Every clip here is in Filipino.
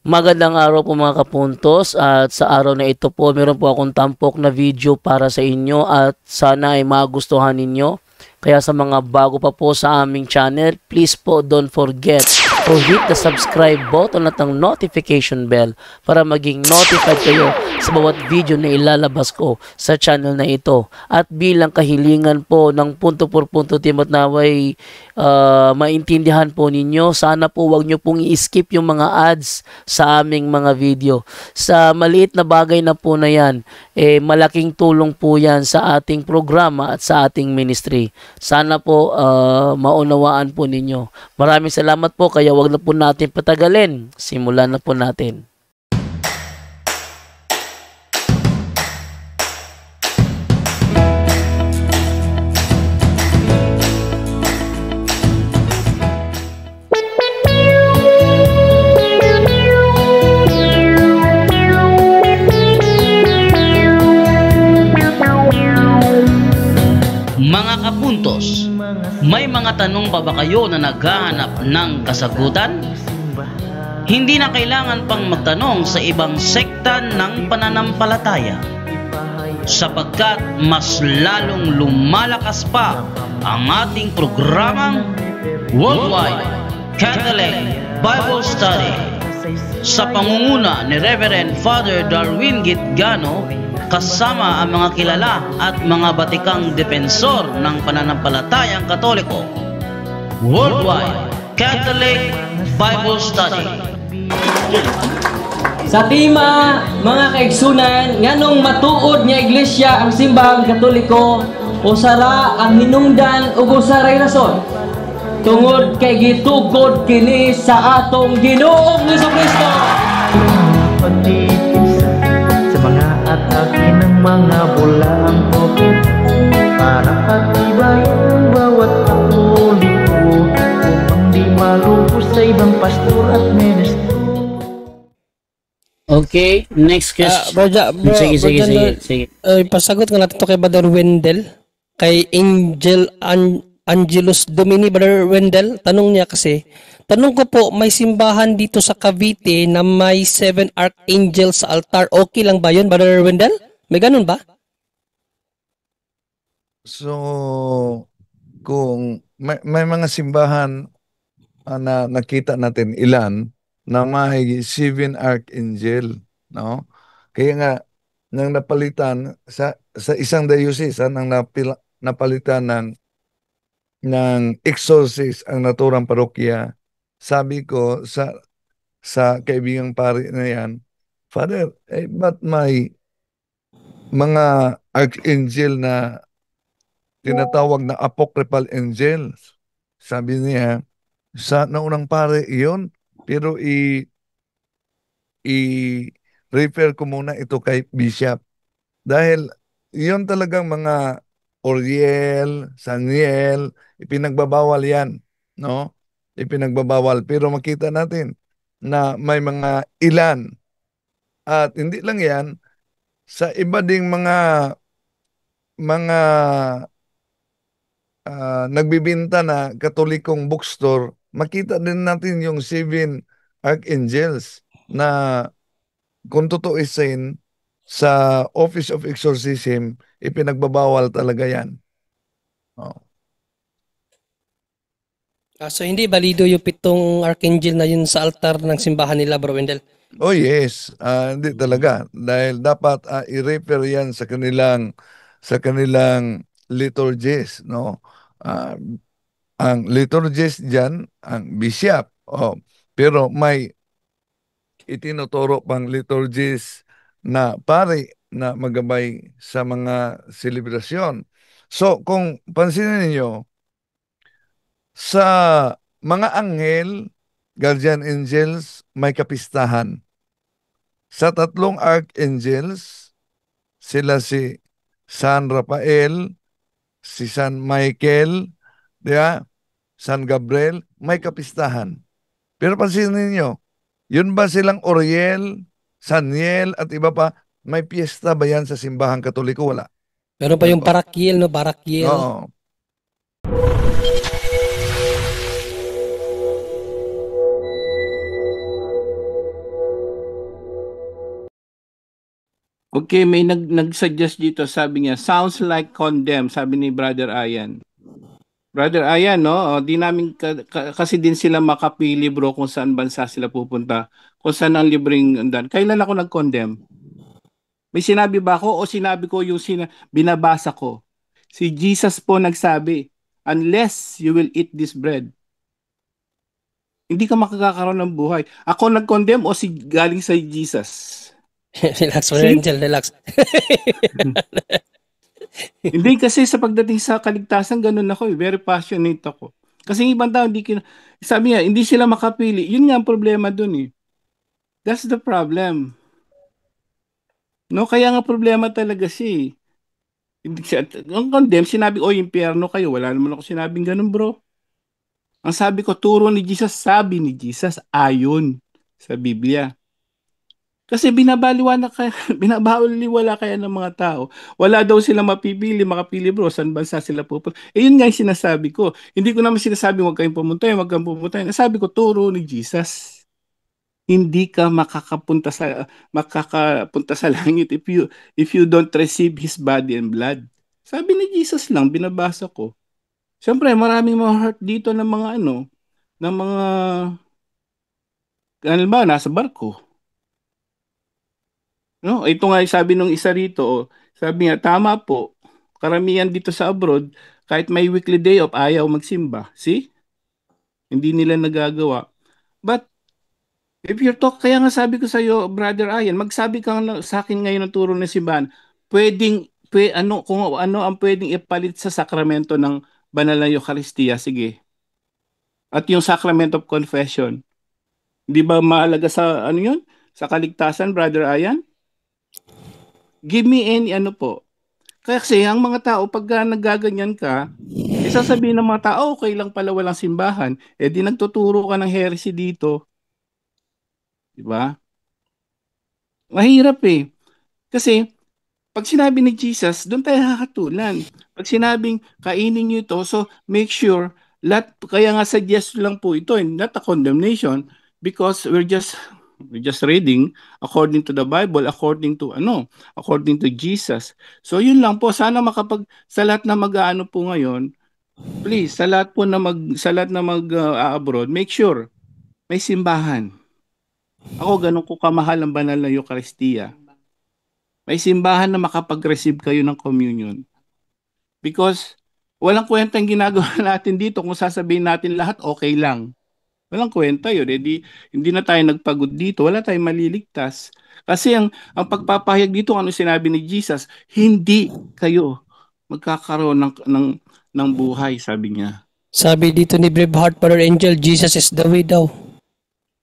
Magandang araw po mga kapuntos, at sa araw na ito po meron po akong tampok na video para sa inyo at sana ay magustuhan ninyo. Kaya sa mga bago pa po sa aming channel, please po don't forget to hit the subscribe button at ang notification bell para maging notified kayo sa bawat video na ilalabas ko sa channel na ito. At bilang kahilingan po ng punto por punto team at naway maintindihan po ninyo, sana po wag nyo pong i-skip yung mga ads sa aming mga video. Sa maliit na bagay na po na yan, malaking tulong po yan sa ating programa at sa ating ministry. Sana po maunawaan po ninyo. Maraming salamat po, kaya wag na po natin patagalin. Simulan na po natin. Mga kapuntos, may mga tanong pa ba kayo na naghahanap ng kasagutan? Hindi na kailangan pang magtanong sa ibang sekta ng pananampalataya, sapagkat mas lalong lumalakas pa ang ating programang Worldwide Catholic Bible Study sa pangunguna ni Reverend Father Darwin Gitgano, kasama ang mga kilala at mga batikang defensor ng pananampalatayang Katoliko. Worldwide Catholic Bible Study. Sa tima, mga kaigsunan, nganong matuod nga iglesia ang simbahang Katoliko, o sara ang hinungdan ug usaray rason tungod kay gitukod kini sa atong Ginoong Jesucristo. Sa mga atake ng mga bulaang kopit, para patibayan ang bawat Katoliko, upang di malubos sa ibang pastor at ministro. Okay, next question. Sige. Pasagot nga natin to kay Brother Wendell. Kay Angelus Domini, Brother Wendell. Tanong niya kasi, tanong ko po, may simbahan dito sa Cavite na may 7 archangels sa altar. Okay lang ba yun, Brother Wendell? May ganun ba? So, kung may mga simbahan na nakita natin ilan na may 7 archangel, no? Kaya nga nang napalitan sa isang diocese nang napalitan ng exorcist ang naturang parokya, sabi ko sa kaibigang pari na yan, Father, ba't may mga archangel na tinatawag na apocryphal angels? Sabi niya, sa naunang pare iyon, pero i-refer ko muna ito kay Bishop. Dahil iyon talagang mga Oriel, Saniel, ipinagbabawal yan, no? Ipinagbabawal. Pero makita natin na may mga ilan. At hindi lang yan, sa iba ding mga nagbibinta na Katolikong bookstore, makita din natin yung 7 archangels na kung tutuusin sa Office of Exorcism, ipinagbabawal talaga yan. Oh. So hindi valido yung 7 archangel na yun sa altar ng simbahan nila, Bro Wendell? Oh yes, hindi talaga. Dahil dapat i-refer yan sa kanilang liturgies, no? Ang liturgies dyan, ang bishop. Oh. Pero may itinuturo pang liturgies na pari na magabay sa mga selebrasyon. So, kung pansinin niyo, sa mga anghel, guardian angels, may kapistahan. Sa 3 archangels, sila si San Rafael, si San Michael, diba? San Gabriel, may kapistahan. Pero pansinin niyo, yun ba silang Oriel, Saniel at iba pa, may piyesta ba yan sa simbahang Katoliko? Wala. Meron pa yung Barakiel, no? Barakiel. Oo. Okay, may nag-suggest dito, sabi niya, sounds like condemn, sabi ni Brother Ayan. Brother Ayan, no? Di namin kasi din sila makapili, bro, kung saan bansa sila pupunta, kung saan ang libreng andan. Kailan ako nag-condemn? May sinabi ba ako o sinabi ko yung binabasa ko? Si Jesus po nagsabi, unless you will eat this bread, hindi ka makakakaroon ng buhay. Ako nag-condemn o si galing sa Jesus? Relax, Brother See? Angel, relax. Hindi kasi sa pagdating sa kaligtasan, ganun ako. Very passionate ako. Kasi yung ibang tao, sabi nga, hindi sila makapili. Yun nga ang problema dun eh. That's the problem. No, kaya nga problema talaga siya eh. Hindi siya, ang condemn, sinabi, o impyerno kayo. Wala naman ako sinabing ganun, bro. Ang sabi ko, turo ni Jesus, sabi ni Jesus, ayon sa Biblia. Kasi binabaliwala kaya ng mga tao. Wala daw sila makapili bro, saan bansa sila pupunta. Yun nga yung sinasabi ko. Hindi ko naman sinasabi huwag kayong pumunta, huwag kang pumunta. Sabi ko, turo ni Jesus. Hindi ka makakapunta sa langit if you don't receive His body and blood. Sabi ni Jesus lang, binabasa ko. Siyempre, maraming mga hurt dito ng mga ng mga, nasa barko. No, ito nga yung sabi nung isa rito, sabi niya, tama po. Karamihan dito sa abroad, kahit may weekly day off, ayaw magsimba. See? Hindi nila nagagawa. But, if you're kaya nga sabi ko sa iyo, Brother Ayan, magsabi ka sa akin ngayon ng turo ng simbahan, kung ano ang pwedeng ipalit sa sakramento ng banal na Eucharistia, sige. At yung sacrament of confession, di ba mahalaga sa yun? Sa kaligtasan, Brother Ayan? Give me any po. Kasi ang mga tao, pag nagaganyan ka, sasabihin ng mga tao, okay lang pala walang simbahan. Di nagtuturo ka ng heresy dito. Diba? Mahirap eh. Kasi, pag sinabi ni Jesus, doon tayo hahatulan. Pag sinabing, kainin nyo ito, so make sure, kaya nga suggest lang po ito, not a condemnation, because we're just reading according to the Bible, according to Jesus. So yun lang po, sana sa lahat na mag-aano po ngayon, please, sa lahat na mag-abroad, make sure may simbahan. Ako ganun ko kamahal ang banal na Eucharistia. May simbahan na makapag-receive kayo ng communion. Because walang kwentang ginagawa natin dito kung sasabihin natin lahat okay lang. Walang kwenta yun. Hindi na tayo nagpagod dito. Wala tayong maliligtas. Kasi ang pagpapahayag dito, ano sinabi ni Jesus, hindi kayo magkakaroon ng buhay, sabi niya. Sabi dito ni Braveheart, Brother Angel, Jesus is the way daw.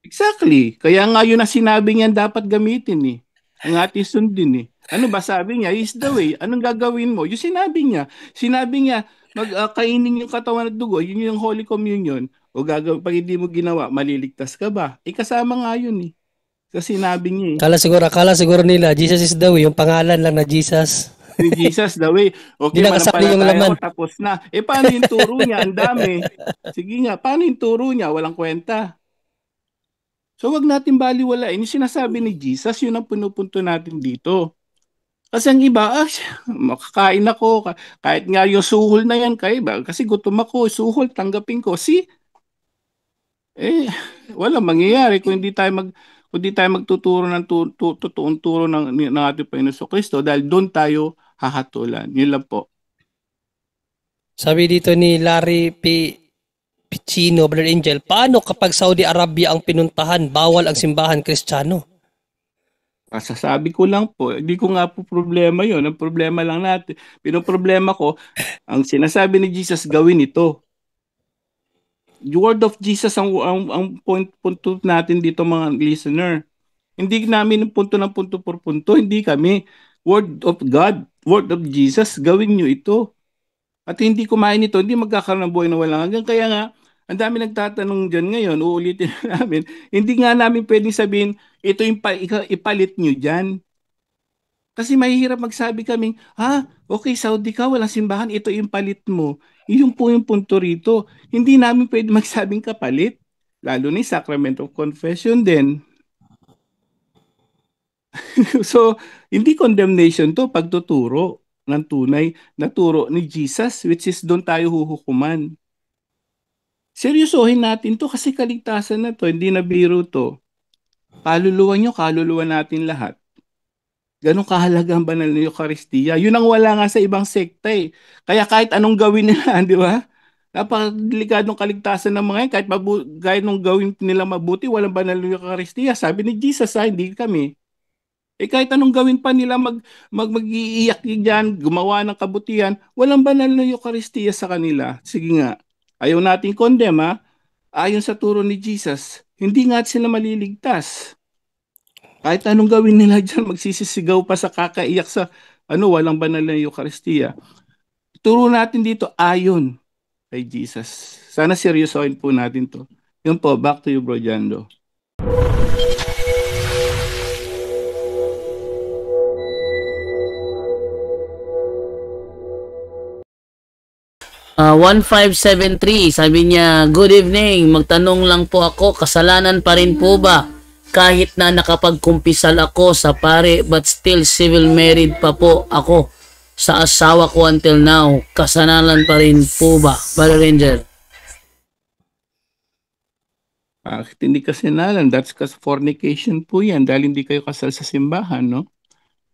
Exactly. Kaya nga yun na sinabi niya dapat gamitin eh. Ang ating sundin eh. Ano ba sabi niya? Is the way. Anong gagawin mo? Yung sinabi niya. Sinabi niya, kainin yung katawan at dugo, yun yung Holy Communion. O pag hindi mo ginawa, maliligtas ka ba? Kasama nga yun eh. Kasi sinabi niya eh. Kala siguro nila, Jesus is the way, yung pangalan lang na Jesus. Ni Jesus the way. Okay, manampalataya ko, tapos na. Paano yung turo niya? Ang dami. Sige nga, paano yung turo niya? Walang kwenta. So wag natin baliwalain. Yung sinasabi ni Jesus, yun ang pinupunto natin dito. Kasi ang iba, makakain ako. Kahit nga yung suhol na yan, kasi gutom ako, suhol, tanggapin ko. See? Wala mangyayari kung hindi tayo magtuturo ng totoong turo ng ating Panginoon Kristo dahil doon tayo hahatulan. Yun lang po. Sabi dito ni Larry Piccino, Brother Angel, paano kapag Saudi Arabia ang pinuntahan, bawal ang simbahan Kristiyano? Sasabi ko lang po, hindi ko nga po problema yun. Ang problema lang natin, pinoproblema ko, ang sinasabi ni Jesus, gawin ito. The word of Jesus ang punto natin dito mga listener. Hindi namin punto ng punto por punto, hindi kami. Word of God, word of Jesus, gawin nyo ito. At hindi kumain ito, hindi magkakaroon ng buhay na walang hanggan. Kaya nga, ang dami nagtatanong dyan ngayon, uulitin namin, hindi nga namin pwedeng sabihin, ito yung ipalit nyo dyan. Kasi mahihirap magsabi kaming, okay, Saudi ka, walang simbahan, ito yung palit mo. Yun po yung punto rito. Hindi namin pwede magsabing kapalit. Lalo ni Sacrament of Confession din. So, hindi condemnation to, pagtuturo ng tunay na turo ni Jesus, which is doon tayo huhukuman. Seryosohin natin to kasi kaligtasan na to, hindi na biro to. Kaluluwa nyo, kaluluwa natin lahat. Ganong kahalaga ang banal na Eucharistia. Yun ang wala nga sa ibang sekta eh. Kaya kahit anong gawin nila, di ba? Napakadelikadong kaligtasan ng mga yan. Kahit nung gawin nila mabuti, walang banal na Eucharistia. Sabi ni Jesus, hindi kami. Kahit anong gawin pa nila, mag-iiyak dyan, gumawa ng kabutihan, walang banal na Eucharistia sa kanila. Sige nga, ayaw nating condemn ha. Ayon sa turo ni Jesus, hindi nga sila maliligtas. Kahit anong gawin nila dyan, magsisisigaw pa sa kakaiyak sa walang banal na Eucharistia. Turo natin dito ayon kay Jesus. Sana seryosohin po natin to. Yun po, back to you, Bro Jando. Uh, 1573, sabi niya, good evening, magtanong lang po ako, kasalanan pa rin po ba? Kahit na nakapagkumpisal ako sa pare but still civil married pa po ako sa asawa ko until now. Kasalanan pa rin po ba, Brother Angel? Hindi kasalanan. That's fornication po yan dahil hindi kayo kasal sa simbahan, no?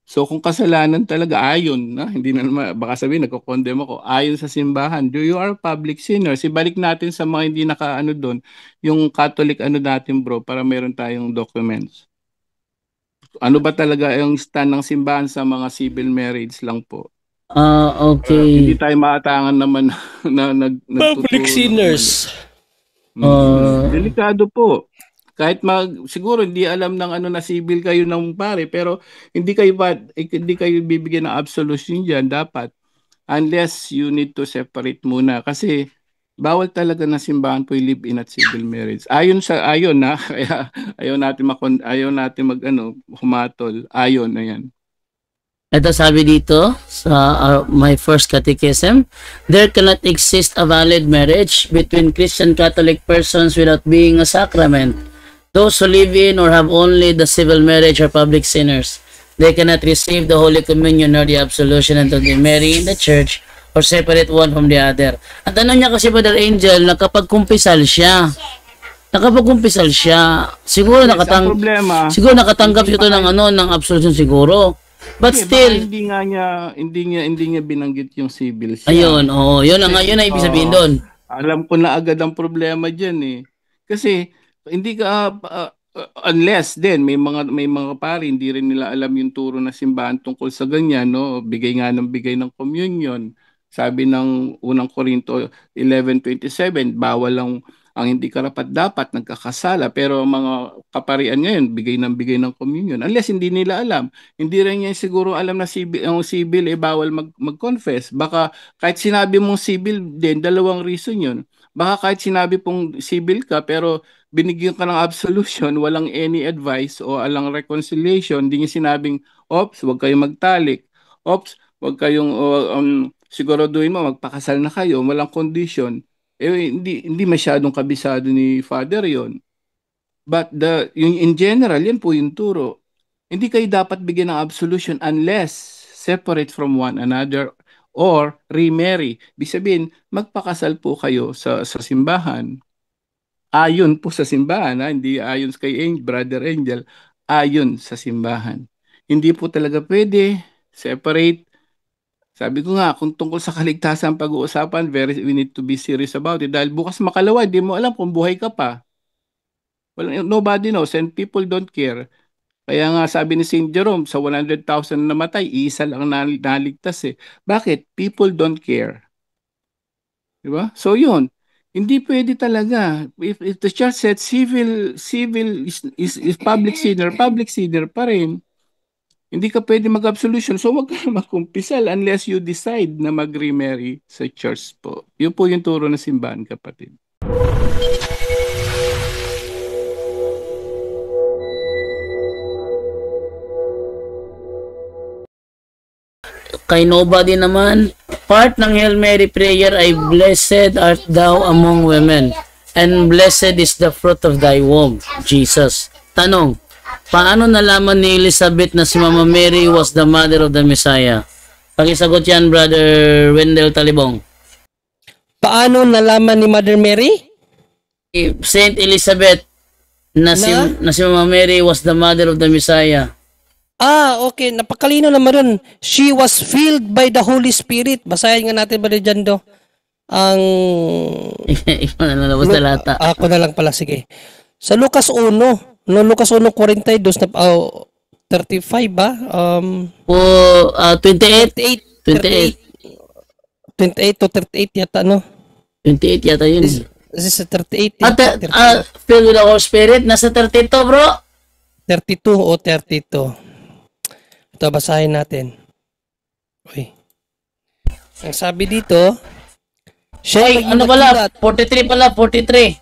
So kung kasalanan talaga, ayon, na, hindi na naman, baka sabihin, nagkokondem ako, ayon sa simbahan, you are a public sinner. Ibalik natin sa mga hindi nakaano doon, yung Catholic natin bro, para meron tayong documents. Ano ba talaga yung stand ng simbahan sa mga civil marriage lang po? Okay. Hindi tayo maatangan naman na Public sinners. Delikado po. Kahit siguro hindi alam ng na civil kayo ng pare, pero hindi kayo bibigyan ng absolution diyan dapat, unless you need to separate muna kasi bawal talaga na simbahan po live-in at civil marriage. Ayon na kaya ayaw natin humatol. Ayon na yan. Ito sabi dito sa my first catechism, there cannot exist a valid marriage between Christian Catholic persons without being a sacrament. Those who live in or have only the civil marriage are public sinners. They cannot receive the Holy Communion or the absolution until they marry in the church or separate one from the other. At ano niya kasi, Brother Angel, nakapagkumpisal siya. Siguro nakatanggap ito ng absolution siguro. But still, hindi niya binanggit yung civil siya. Ayun, yun ang ibig sabihin doon. Alam ko na agad ang problema diyan eh. Kasi hindi ka unless din may mga pari hindi rin nila alam yung turo na simbahan tungkol sa ganyan, no? Bigay ng communion. Sabi ng unang Korinto 11:27, bawal lang ang hindi karapat-dapat nagkakasala, pero mga kaparian ngayon bigay ng communion unless hindi nila alam. Hindi rin niya siguro alam na civil bawal mag-confess. Baka kahit sinabi mong civil din, dalawang reason yun. Baka kahit sinabi pong civil ka pero binigyan ka ng absolution, walang any advice o alang reconciliation, hindi niya sinabing, ops, huwag kayong magtalik. Ops, huwag kayong siguraduhin mo, magpakasal na kayo, walang condition. Hindi masyadong kabisado ni Father yon. But in general, yan po yung turo. Hindi kayo dapat bigyan ng absolution unless separate from one another or remarry. Ibig sabihin, magpakasal po kayo sa simbahan. Ayon po sa simbahan, hindi ayon kay Brother Angel, ayon sa simbahan. Hindi po talaga pwede separate. Sabi ko nga, kung tungkol sa kaligtasan pag-uusapan, we need to be serious about it. Dahil bukas makalawa, di mo alam kung buhay ka pa. Well, nobody knows and people don't care. Kaya nga sabi ni St. Jerome, sa 100,000 na namatay, isa lang naligtas eh. Bakit? People don't care. Diba? So yun. Hindi pwede talaga. If the church said civil is public sinner pa rin. Hindi ka pwede mag-absolution. So wag ka magkumpisal unless you decide na mag-remarry sa church po. Yun po yung turo ng simbahan, kapatid. Kay nobody naman, part ng Hail Mary prayer ay blessed art thou among women and blessed is the fruit of thy womb, Jesus. Tanong, paano nalaman ni Elizabeth na si Mama Mary was the mother of the Messiah? Pakisagot yan, Brother Wendell Talibong. Paano nalaman ni Mother Mary? Saint Elizabeth na si Mama Mary was the mother of the Messiah. Okay. Napakalino naman ron. She was filled by the Holy Spirit. Basahin nga natin ba dyan do? Ang... Ikaw na lalabas na lata. Ako na lang pala, sige. Sa Lucas 1, no, Lucas 1:42, 35 ba? 28 to 38 yata, no? 28 yata yun. This is 38. Filled with the Holy Spirit. Nasa 32, bro. 32 o 32. Ito, basahin natin. Uy. Ang sabi dito, Ay, ano pala? 43 pala, 43.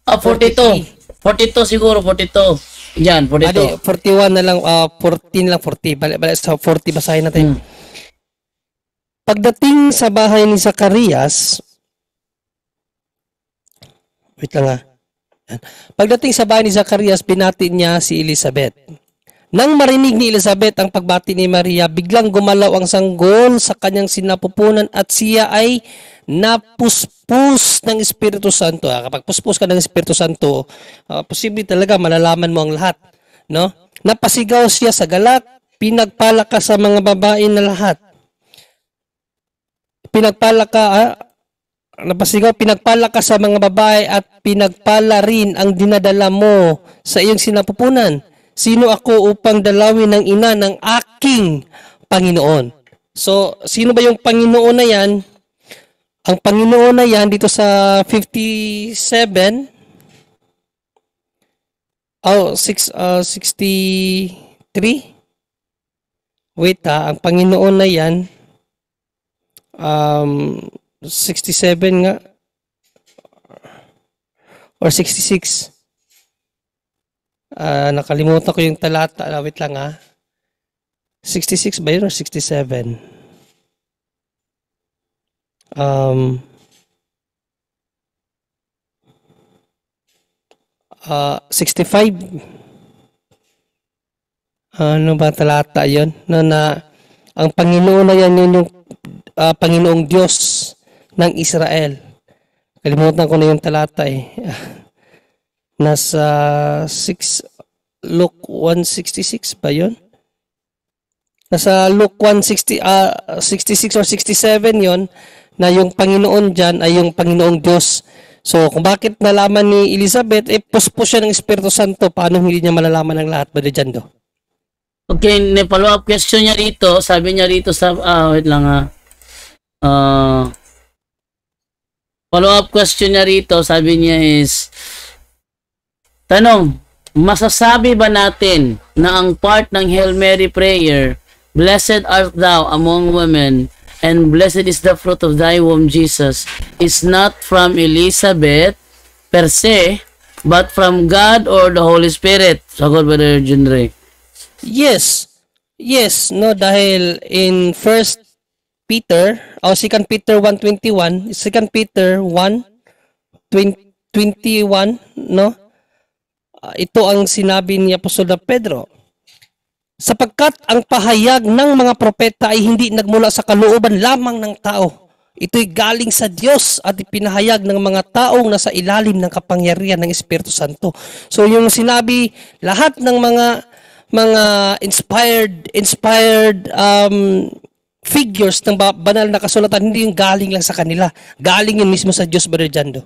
42. 42 siguro, 42. Yan, 42. 41 na lang, 14 lang, 40. Balik sa 40, basahin natin. Pagdating sa bahay ni Zacarias, wait lang. Pagdating sa bahay ni Zacarias, binati niya si Elizabeth. Nang marinig ni Elizabeth ang pagbati ni Maria, biglang gumalaw ang sanggol sa kanyang sinapupunan at siya ay napuspos ng Espiritu Santo. Kapag puspos ka ng Espiritu Santo, posible talaga malalaman mo ang lahat. No? Napasigaw siya sa galak, pinagpala ka sa mga babae na lahat. Pinagpala ka sa mga babae at pinagpala rin ang dinadala mo sa iyong sinapupunan. Sino ako upang dalawin ng ina ng aking Panginoon? So, sino ba yung Panginoon na yan? Ang Panginoon na yan dito sa 63. Wait ang Panginoon na yan, 67 nga, or 66. Nakalimutan ko yung talata. Wait lang 66 ba yun or 67? 65. Ano ba talata yun? Na ang Panginoon na yan yun yung Panginoong Diyos ng Israel. Kalimutan ko na yung talata Nasa Luke 166 ba yun? Nasa Luke 66 or 67 yon na yung Panginoon dyan ay yung Panginoong Diyos. So, kung bakit nalaman ni Elizabeth, puspos siya ng Espiritu Santo, paano hindi niya malalaman ang lahat ba dyan do? Okay, follow-up question niya rito. Sabi niya rito sa, wait lang follow-up question niya rito, sabi niya is, tanong, masasabi ba natin na ang part ng Hail Mary prayer, Blessed art thou among women, and blessed is the fruit of thy womb, Jesus, is not from Elizabeth per se, but from God or the Holy Spirit? Sagot, Brother Junre. Yes, no, dahil in 1 Peter, o 2 Peter 1:21, 2 Peter 1:21, no? Ito ang sinabi ni Apostol na Pedro. Sapagkat ang pahayag ng mga propeta ay hindi nagmula sa kalooban lamang ng tao. Ito'y galing sa Diyos at ipinahayag ng mga taong nasa ilalim ng kapangyarihan ng Espiritu Santo. So yung sinabi, lahat ng mga inspired figures ng banal na kasulatan, hindi yung galing lang sa kanila. Galing yun mismo sa Diyos, Brother Jando.